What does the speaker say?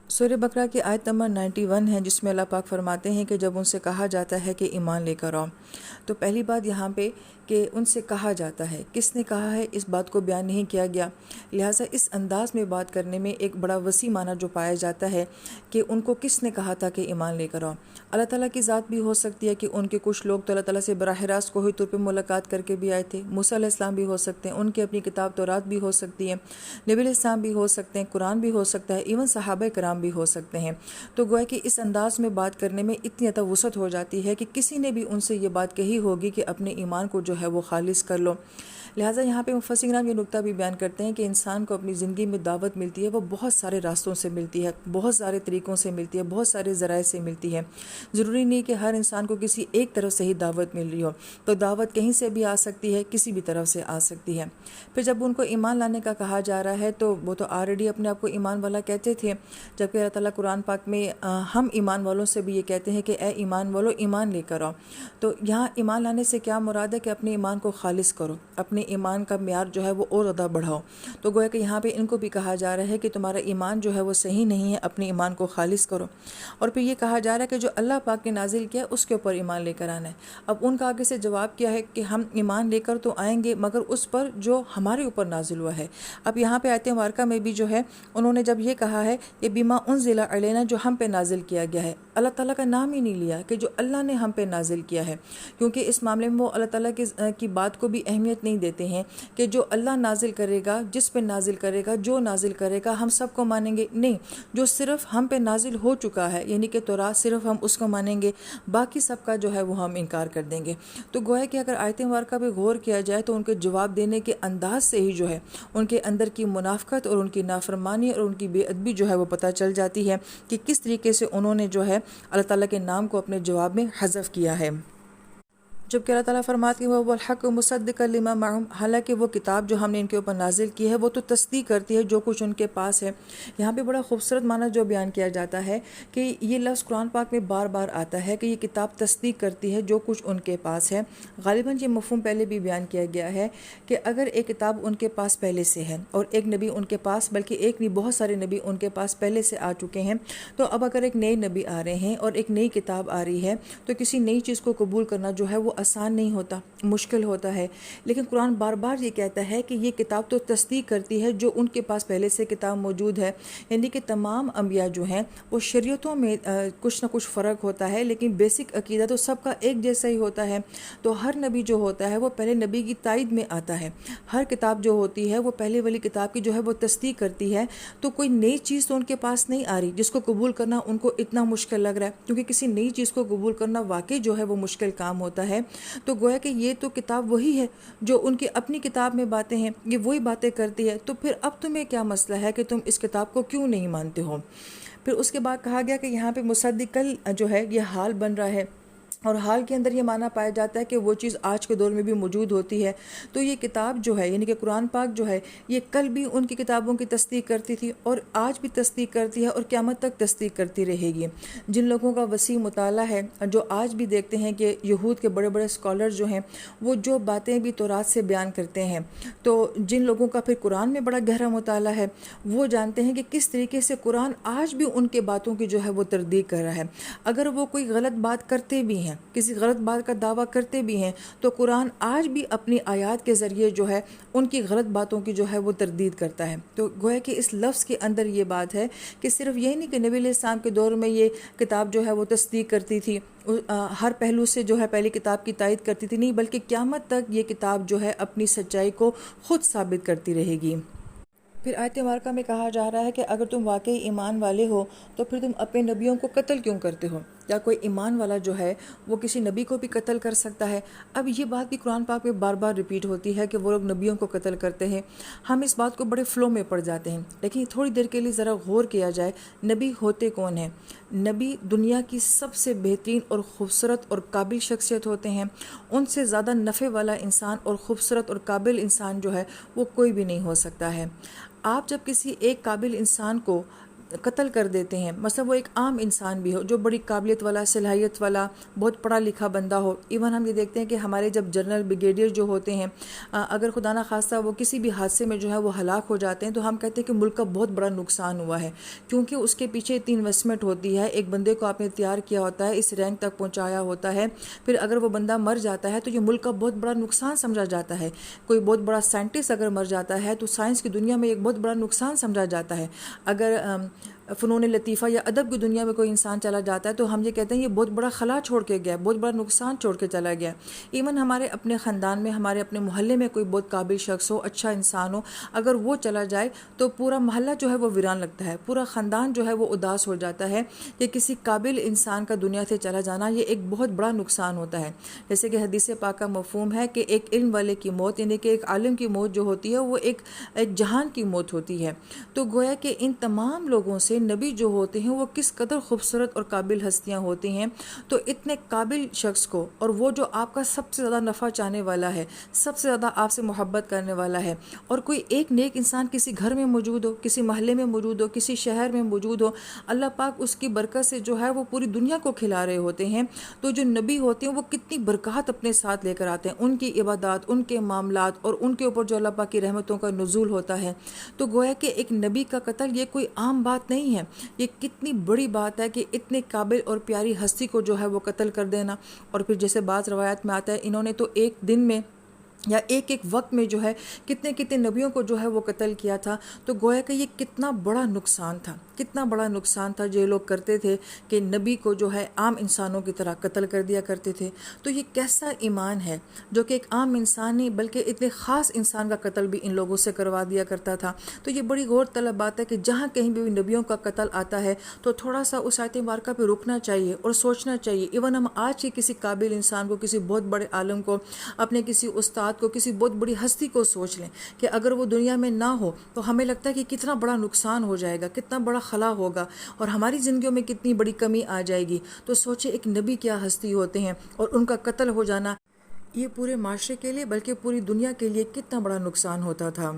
سورہ بقرہ کی آیت نمبر 91 ہے، جس میں اللہ پاک فرماتے ہیں کہ جب ان سے کہا جاتا ہے کہ ایمان لے کر آؤ، تو پہلی بات یہاں پہ کہ ان سے کہا جاتا ہے، کس نے کہا ہے اس بات کو بیان نہیں کیا گیا، لہٰذا اس انداز میں بات کرنے میں ایک بڑا وسیع معنی جو پایا جاتا ہے کہ ان کو کس نے کہا تھا کہ ایمان لے کر آؤ۔ اللہ تعالیٰ کی ذات بھی ہو سکتی ہے کہ ان کے کچھ لوگ تو اللہ تعالیٰ سے براہ راست کوئی طور پہ ملاقات کر کے بھی آئے تھے، موسیٰ علیہ السلام بھی ہو سکتے ہیں، ان کی اپنی کتاب تورات بھی ہو سکتی ہے، نبی علیہ السلام بھی ہو سکتے ہیں، قرآن بھی ہو سکتا ہے، ایون صحابہ کرام بھی ہو سکتے ہیں۔ تو گویا کہ اس انداز میں بات کرنے میں اتنی زیادہ وسعت ہو جاتی ہے کہ کسی نے بھی ان سے یہ بات کہی ہوگی کہ اپنے ایمان کو جو ہے وہ خالص کر لو۔ لہٰذا یہاں پہ مفسرین کرام یہ نقطہ بھی بیان کرتے ہیں کہ انسان کو اپنی زندگی میں دعوت ملتی ہے، وہ بہت سارے راستوں سے ملتی ہے، بہت سارے طریقوں سے ملتی ہے، بہت سارے ذرائع سے ملتی ہے۔ ضروری نہیں کہ ہر انسان کو کسی ایک طرف سے ہی دعوت مل رہی ہو، تو دعوت کہیں سے بھی آ سکتی ہے، کسی بھی طرف سے آ سکتی ہے۔ پھر جب ان کو ایمان لانے کا کہا جا رہا ہے تو وہ تو آلریڈی اپنے آپ کو ایمان والا کہتے تھے، جبکہ اللہ تعالیٰ قرآن پاک میں ہم ایمان والوں سے بھی یہ کہتے ہیں کہ اے ایمان والو ایمان لے کر آؤ۔ تو یہاں ایمان لانے سے کیا مراد ہے کہ اپنے ایمان کو خالص کرو، اپنے ایمان کا معیار جو ہے وہ اور زیادہ بڑھاؤ۔ تو گویا کہ یہاں پہ ان کو بھی کہا جا رہا ہے کہ تمہارا ایمان جو ہے وہ صحیح نہیں ہے، اپنے ایمان کو خالص کرو۔ اور پھر یہ کہا جا رہا ہے کہ جو اللہ پاک نے نازل کیا ہے اس کے اوپر ایمان لے کر آنا ہے۔ اب ان کا آگے سے جواب کیا ہے کہ ہم ایمان لے کر تو آئیں گے مگر اس پر جو ہمارے اوپر نازل ہوا ہے۔ اب یہاں پہ آیت مبارکہ میں بھی جو ہے انہوں نے جب یہ کہا ہے کہ بما انزل علینا، جو ہم پہ نازل کیا گیا ہے، اللہ تعالیٰ کا نام ہی نہیں لیا کہ جو اللہ نے ہم پہ نازل کیا ہے، کیونکہ اس معاملے میں وہ اللہ تعالیٰ کی بات کو بھی اہمیت نہیں دیتے ہیں کہ جو اللہ نازل کرے گا، جس پہ نازل کرے گا، جو نازل کرے گا ہم سب کو مانیں گے، نہیں، جو صرف ہم پہ نازل ہو چکا ہے یعنی کہ تورات، صرف ہم اس کو مانیں گے، باقی سب کا جو ہے وہ ہم انکار کر دیں گے۔ تو گویا کہ اگر آیت مبارکہ پہ غور کیا جائے تو ان کے جواب دینے کے انداز سے ہی جو ہے ان کے اندر کی منافقت اور ان کی نافرمانی اور ان کی بے ادبی جو ہے وہ پتہ چل جاتی ہے کہ کس طریقے سے انہوں نے جو ہے اللہ تعالیٰ کے نام کو اپنے جواب میں حذف کیا ہے۔ جبکہ اللہ تعالیٰ فرماتی ہے وہ الحق مصدقا لما معهم، حالانکہ وہ کتاب جو ہم نے ان کے اوپر نازل کی ہے وہ تو تصدیق کرتی ہے جو کچھ ان کے پاس ہے۔ یہاں پہ بڑا خوبصورت معنی جو بیان کیا جاتا ہے کہ یہ لفظ قرآن پاک میں بار بار آتا ہے کہ یہ کتاب تصدیق کرتی ہے جو کچھ ان کے پاس ہے۔ غالباً یہ مفہوم پہلے بھی بیان کیا گیا ہے کہ اگر ایک کتاب ان کے پاس پہلے سے ہے اور ایک نبی ان کے پاس، بلکہ ایک نہیں بہت سارے نبی ان کے پاس پہلے سے آ چکے ہیں، تو اب اگر ایک نئے نبی آ رہے ہیں اور ایک نئی کتاب آ رہی ہے تو کسی نئی چیز کو قبول کرنا جو ہے وہ آسان نہیں ہوتا، مشکل ہوتا ہے۔ لیکن قرآن بار بار یہ کہتا ہے کہ یہ کتاب تو تصدیق کرتی ہے جو ان کے پاس پہلے سے کتاب موجود ہے، یعنی کہ تمام انبیاء جو ہیں وہ شریعتوں میں کچھ نہ کچھ فرق ہوتا ہے، لیکن بیسک عقیدہ تو سب کا ایک جیسا ہی ہوتا ہے۔ تو ہر نبی جو ہوتا ہے وہ پہلے نبی کی تائید میں آتا ہے، ہر کتاب جو ہوتی ہے وہ پہلے والی کتاب کی جو ہے وہ تصدیق کرتی ہے۔ تو کوئی نئی چیز تو ان کے پاس نہیں آ رہی جس کو قبول کرنا ان کو اتنا مشکل لگ رہا ہے، کیونکہ کسی نئی چیز کو قبول کرنا واقعی جو ہے وہ مشکل کام ہوتا ہے۔ تو گویا کہ یہ تو کتاب وہی ہے جو ان کی اپنی کتاب میں باتیں ہیں، یہ وہی باتیں کرتی ہے، تو پھر اب تمہیں کیا مسئلہ ہے کہ تم اس کتاب کو کیوں نہیں مانتے ہو؟ پھر اس کے بعد کہا گیا کہ یہاں پہ مصدقل جو ہے یہ حال بن رہا ہے، اور حال کے اندر یہ معنی پایا جاتا ہے کہ وہ چیز آج کے دور میں بھی موجود ہوتی ہے۔ تو یہ کتاب جو ہے یعنی کہ قرآن پاک جو ہے یہ کل بھی ان کی کتابوں کی تصدیق کرتی تھی اور آج بھی تصدیق کرتی ہے اور قیامت تک تصدیق کرتی رہے گی۔ جن لوگوں کا وسیع مطالعہ ہے، جو آج بھی دیکھتے ہیں کہ یہود کے بڑے بڑے اسکالر جو ہیں وہ جو باتیں بھی تورات سے بیان کرتے ہیں، تو جن لوگوں کا پھر قرآن میں بڑا گہرا مطالعہ ہے وہ جانتے ہیں کہ کس طریقے سے قرآن آج بھی ان کے باتوں کی جو ہے وہ تردید کر رہا ہے۔ اگر وہ کوئی غلط بات کرتے بھی ہیں، کسی غلط بات کا دعویٰ کرتے بھی ہیں، تو قرآن آج بھی اپنی آیات کے ذریعے جو ہے ان کی غلط باتوں کی جو ہے وہ تردید کرتا ہے۔ تو گویا کہ اس لفظ کے اندر یہ بات ہے کہ صرف یہی نہیں کہ نبی علیہ السلام کے دور میں یہ کتاب جو ہے وہ تصدیق کرتی تھی، ہر پہلو سے جو ہے پہلی کتاب کی تائید کرتی تھی، نہیں بلکہ قیامت تک یہ کتاب جو ہے اپنی سچائی کو خود ثابت کرتی رہے گی۔ پھر آیت مبارکہ میں کہا جا رہا ہے کہ اگر تم واقعی ایمان والے ہو تو پھر تم اپنے نبیوں کو قتل کیوں کرتے ہو؟ یا کوئی ایمان والا جو ہے وہ کسی نبی کو بھی قتل کر سکتا ہے؟ اب یہ بات بھی قرآن پاک میں بار بار ریپیٹ ہوتی ہے کہ وہ لوگ نبیوں کو قتل کرتے ہیں۔ ہم اس بات کو بڑے فلو میں پڑ جاتے ہیں، لیکن تھوڑی دیر کے لیے ذرا غور کیا جائے، نبی ہوتے کون ہیں؟ نبی دنیا کی سب سے بہترین اور خوبصورت اور قابل شخصیت ہوتے ہیں۔ ان سے زیادہ نفع والا انسان اور خوبصورت اور قابل انسان جو ہے وہ کوئی بھی نہیں ہو سکتا ہے۔ آپ جب کسی ایک قابل انسان کو قتل کر دیتے ہیں. مثلا وہ ایک عام انسان بھی ہو جو بڑی قابلیت والا، صلاحیت والا، بہت پڑھا لکھا بندہ ہو. ایون ہم یہ دیکھتے ہیں کہ ہمارے جب جنرل بریگیڈیئر جو ہوتے ہیں اگر خدا نہ خواستہ وہ کسی بھی حادثے میں جو ہے وہ ہلاک ہو جاتے ہیں تو ہم کہتے ہیں کہ ملک کا بہت بڑا نقصان ہوا ہے، کیونکہ اس کے پیچھے اتنی انویسٹمنٹ ہوتی ہے. ایک بندے کو آپ نے تیار کیا ہوتا ہے، اس رینک تک پہنچایا ہوتا ہے، پھر اگر وہ بندہ مر جاتا ہے تو یہ ملک کا بہت بڑا نقصان سمجھا جاتا ہے. کوئی بہت بڑا سائنٹسٹ اگر مر جاتا ہے تو سائنس کی دنیا میں ایک بہت بڑا نقصان سمجھا جاتا ہے. اگر فنون لطیفہ یا ادب کی دنیا میں کوئی انسان چلا جاتا ہے تو ہم یہ کہتے ہیں یہ بہت بڑا خلا چھوڑ کے گیا، بہت بڑا نقصان چھوڑ کے چلا گیا. ایون ہمارے اپنے خاندان میں، ہمارے اپنے محلے میں کوئی بہت قابل شخص ہو، اچھا انسان ہو، اگر وہ چلا جائے تو پورا محلہ جو ہے وہ ویران لگتا ہے، پورا خاندان جو ہے وہ اداس ہو جاتا ہے. کہ کسی قابل انسان کا دنیا سے چلا جانا یہ ایک بہت بڑا نقصان ہوتا ہے. جیسے کہ حدیث پاک کا مفہوم ہے کہ ایک علم والے کی موت، یعنی کہ ایک عالم کی موت جو ہوتی ہے وہ ایک جہان کی موت ہوتی ہے. تو گویا کہ ان تمام لوگوں سے نبی جو ہوتے ہیں وہ کس قدر خوبصورت اور قابل ہستیاں ہوتی ہیں. تو اتنے قابل شخص کو، اور وہ جو آپ کا سب سے زیادہ نفع چاہنے والا ہے، سب سے زیادہ آپ سے محبت کرنے والا ہے، اور کوئی ایک نیک انسان کسی گھر میں موجود ہو، کسی محلے میں موجود ہو، کسی شہر میں موجود ہو، اللہ پاک اس کی برکت سے جو ہے وہ پوری دنیا کو کھلا رہے ہوتے ہیں. تو جو نبی ہوتے ہیں وہ کتنی برکات اپنے ساتھ لے کر آتے ہیں، ان کی عبادات، ان کے معاملات، اور ان کے اوپر جو اللہ پاک کی رحمتوں کا نزول ہوتا ہے. تو گویا کہ ایک نبی کا قتل یہ کوئی عام بات نہیں ہے، یہ کتنی بڑی بات ہے کہ اتنے قابل اور پیاری ہستی کو جو ہے وہ قتل کر دینا. اور پھر جیسے بعض روایات میں آتا ہے انہوں نے تو ایک دن میں یا ایک وقت میں جو ہے کتنے کتنے نبیوں کو جو ہے وہ قتل کیا تھا. تو گویا کہ یہ کتنا بڑا نقصان تھا، کتنا بڑا نقصان تھا جو لوگ کرتے تھے کہ نبی کو جو ہے عام انسانوں کی طرح قتل کر دیا کرتے تھے. تو یہ کیسا ایمان ہے جو کہ ایک عام انسان نہیں بلکہ اتنے خاص انسان کا قتل بھی ان لوگوں سے کروا دیا کرتا تھا. تو یہ بڑی غور طلب بات ہے کہ جہاں کہیں بھی نبیوں کا قتل آتا ہے تو تھوڑا سا اس آیت مبارکہ پہ رکنا چاہیے اور سوچنا چاہیے. ایون ہم آج کے کسی قابل انسان کو، کسی بہت بڑے عالم کو، اپنے کسی استاد کو، کسی بہت بڑی ہستی کو سوچ لیں کہ اگر وہ دنیا میں نہ ہو تو ہمیں لگتا ہے کہ کتنا بڑا نقصان ہو جائے گا، کتنا بڑا خلا ہوگا، اور ہماری زندگیوں میں کتنی بڑی کمی آ جائے گی. تو سوچے ایک نبی کیا ہستی ہوتے ہیں، اور ان کا قتل ہو جانا یہ پورے معاشرے کے لیے بلکہ پوری دنیا کے لیے کتنا بڑا نقصان ہوتا تھا.